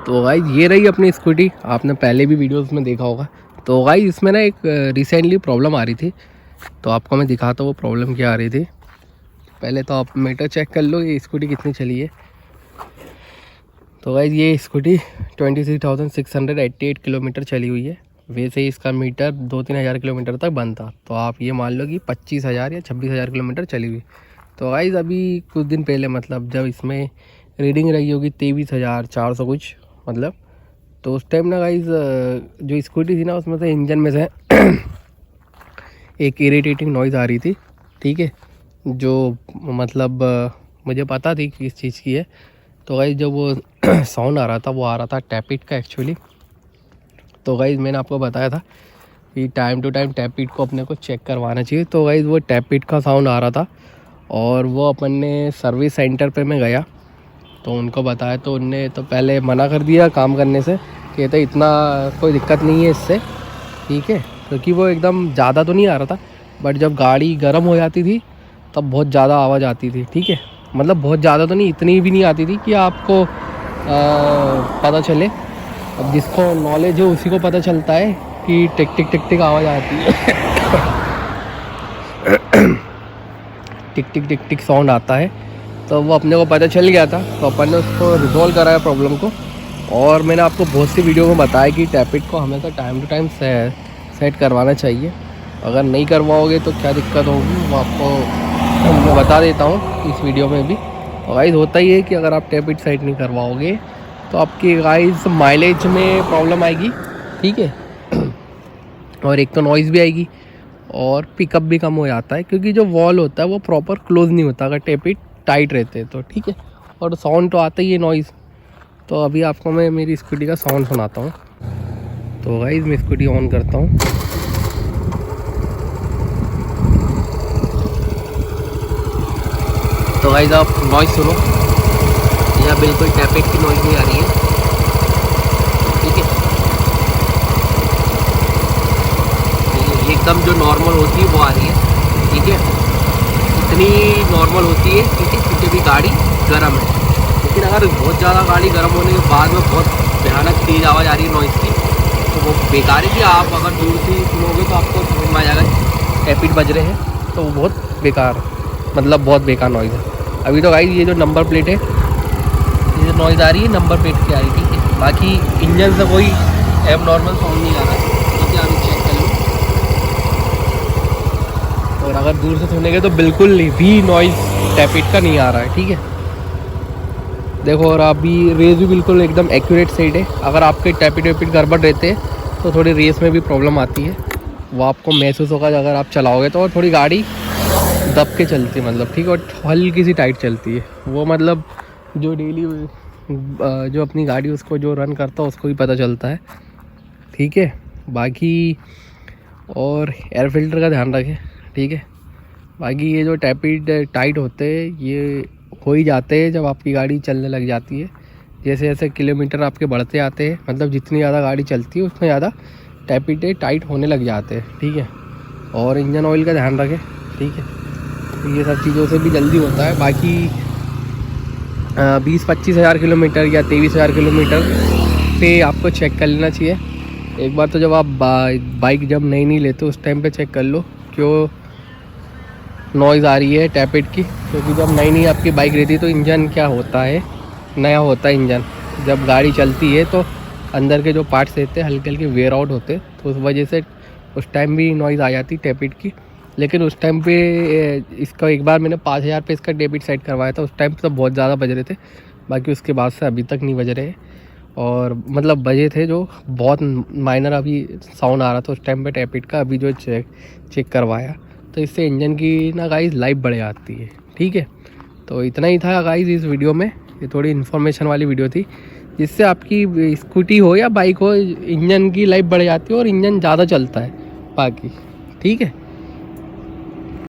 तो गाइस ये रही अपनी स्कूटी, आपने पहले भी वीडियोस में देखा होगा। तो गाइस इसमें ना एक रिसेंटली प्रॉब्लम आ रही थी, तो आपको मैं दिखाता हूँ वो प्रॉब्लम क्या आ रही थी। पहले तो आप मीटर चेक कर लो ये स्कूटी कितनी चली है। तो गाइस ये स्कूटी 23,688 किलोमीटर चली हुई है। वैसे ही इसका मीटर 2-3 हज़ार किलोमीटर तक बंद था, तो आप ये मान लो कि 25,000 या 26,000 किलोमीटर चली हुई। तो गाइस अभी कुछ दिन पहले मतलब जब इसमें रीडिंग रही होगी 23,400 कुछ मतलब, तो उस टाइम ना गाइस जो स्कूटी थी ना उसमें से इंजन में से एक इरिटेटिंग नॉइज़ आ रही थी, ठीक है, जो मतलब मुझे पता थी कि किस चीज़ की है। तो गाइस जब वो साउंड आ रहा था वो आ रहा था टैपिट का एक्चुअली। तो गाइस मैंने आपको बताया था कि टाइम टू टाइम टैपिट को अपने को चेक करवाना चाहिए। तो गाइस वो टैपिट का साउंड आ रहा था और वो अपन ने सर्विस सेंटर पे मैं गया तो उनको बताया, तो उनने तो पहले मना कर दिया काम करने से, कहते इतना कोई दिक्कत नहीं है इससे, ठीक है, क्योंकि वो एकदम ज़्यादा तो नहीं आ रहा था, बट जब गाड़ी गर्म हो जाती थी तब बहुत ज़्यादा आवाज़ आती थी, ठीक है, मतलब बहुत ज़्यादा तो नहीं, इतनी भी नहीं आती थी कि आपको पता चले। अब जिसको नॉलेज है उसी को पता चलता है कि टिक टिक टिक टिक आवाज़ आती है टिक टिक टिक टिक साउंड आता है, तो वो अपने को पता चल गया था। तो अपन ने उसको रिजॉल्व कराया प्रॉब्लम को। और मैंने आपको बहुत सी वीडियो में बताया कि टैपिट को हमेशा टाइम टू टाइम सेट करवाना चाहिए। अगर नहीं करवाओगे तो क्या दिक्कत होगी वो आपको मैं बता देता हूँ इस वीडियो में भी। तो गाइस होता ही है कि अगर आप टैपिट सेट नहीं करवाओगे तो आपकी गाइस माइलेज में प्रॉब्लम आएगी, ठीक है, और एक तो नॉइज़ भी आएगी और पिकअप भी कम हो जाता है, क्योंकि जो वॉल होता है वो प्रॉपर क्लोज नहीं होता अगर टैपिट टाइट रहते हैं तो, ठीक है, और साउंड तो आता ही है नॉइज़। तो अभी आपको मैं मेरी स्कूटी का साउंड सुनाता हूँ। तो गाइस मैं स्कूटी ऑन करता हूँ। तो गाइस आप नॉइज़ सुनो, यहाँ बिल्कुल टैपिट की नॉइज़ नहीं आ रही है, ठीक है, एकदम जो नॉर्मल होती है वो आ रही है, ठीक है, इतनी नॉर्मल होती है, ठीक है, क्योंकि अभी गाड़ी गर्म है। लेकिन अगर बहुत ज़्यादा गाड़ी गर्म होने के बाद में बहुत भयानक तेज़ आवाज़ आ रही है नॉइज़ की, तो वो बेकार है कि आप अगर दूर से सुनोगे तो आपको समझ में आ जाएगा टैपिट बज रहे हैं, तो वो बहुत बेकार, मतलब बहुत बेकार नॉइज़ है। अभी तो गाइस ये जो नंबर प्लेट है, ये जो नॉइज़ आ रही है नंबर प्लेट की आ रही, ठीक है, बाकी इंजन से कोई एब नॉर्मल साउंड नहीं आ रहा है, ठीक है, अभी चेक कर लो। और अगर दूर से सुनेंगे तो बिल्कुल भी नॉइज़ टैपिट का नहीं आ रहा है, ठीक है, देखो। और अभी रेस भी बिल्कुल एकदम एक्यूरेट साइड है। अगर आपके टैपिट वैपिट गड़बड़ रहते हैं तो थोड़ी रेस में भी प्रॉब्लम आती है, वो आपको महसूस होगा अगर आप चलाओगे तो। और थोड़ी गाड़ी दब के चलती है मतलब, ठीक है, और हल्की सी टाइट चलती है, वो मतलब जो डेली जो अपनी गाड़ी उसको जो रन करता है उसको भी पता चलता है, ठीक है। बाकी और एयर फिल्टर का ध्यान रखें, ठीक है। बाकी ये जो टैपिट टाइट होते हैं ये हो ही जाते हैं जब आपकी गाड़ी चलने लग जाती है। जैसे जैसे किलोमीटर आपके बढ़ते आते हैं, मतलब जितनी ज़्यादा गाड़ी चलती है उतने ज़्यादा टैपिट टाइट होने लग जाते हैं, ठीक है। और इंजन ऑयल का ध्यान रखें, ठीक है, तो ये सब चीज़ों से भी जल्दी होता है। बाकी 20-25 हज़ार किलोमीटर या 23,000 किलोमीटर पे आपको चेक कर लेना चाहिए एक बार। तो जब आप बाइक जब नई लेते उस टाइम पे चेक कर लो क्यों नॉइज़ आ रही है टैपिट की, क्योंकि जब नई आपकी बाइक रहती है तो इंजन क्या होता है, नया होता है इंजन, जब गाड़ी चलती है तो अंदर के जो पार्ट्स रहते हैं हल्के हल्के वेयर आउट होते, तो उस वजह से उस टाइम भी नॉइज़ आ जाती टैपिट की। लेकिन उस टाइम पे इसका एक बार मैंने 5,000 पे इसका टैपिट सेट करवाया था, उस टाइम पे तो बहुत ज़्यादा बज रहे थे, बाकी उसके बाद से अभी तक नहीं बज रहे, और मतलब बजे थे जो बहुत माइनर अभी साउंड आ रहा था उस टाइम पे टैपिट का, अभी जो चेक करवाया तो इससे इंजन की ना गाइस लाइफ बढ़ जाती है, ठीक है। तो इतना ही था गाइस इस वीडियो में, ये थोड़ी इन्फॉर्मेशन वाली वीडियो थी, जिससे आपकी स्कूटी हो या बाइक हो इंजन की लाइफ बढ़ जाती है और इंजन ज़्यादा चलता है बाकी, ठीक है।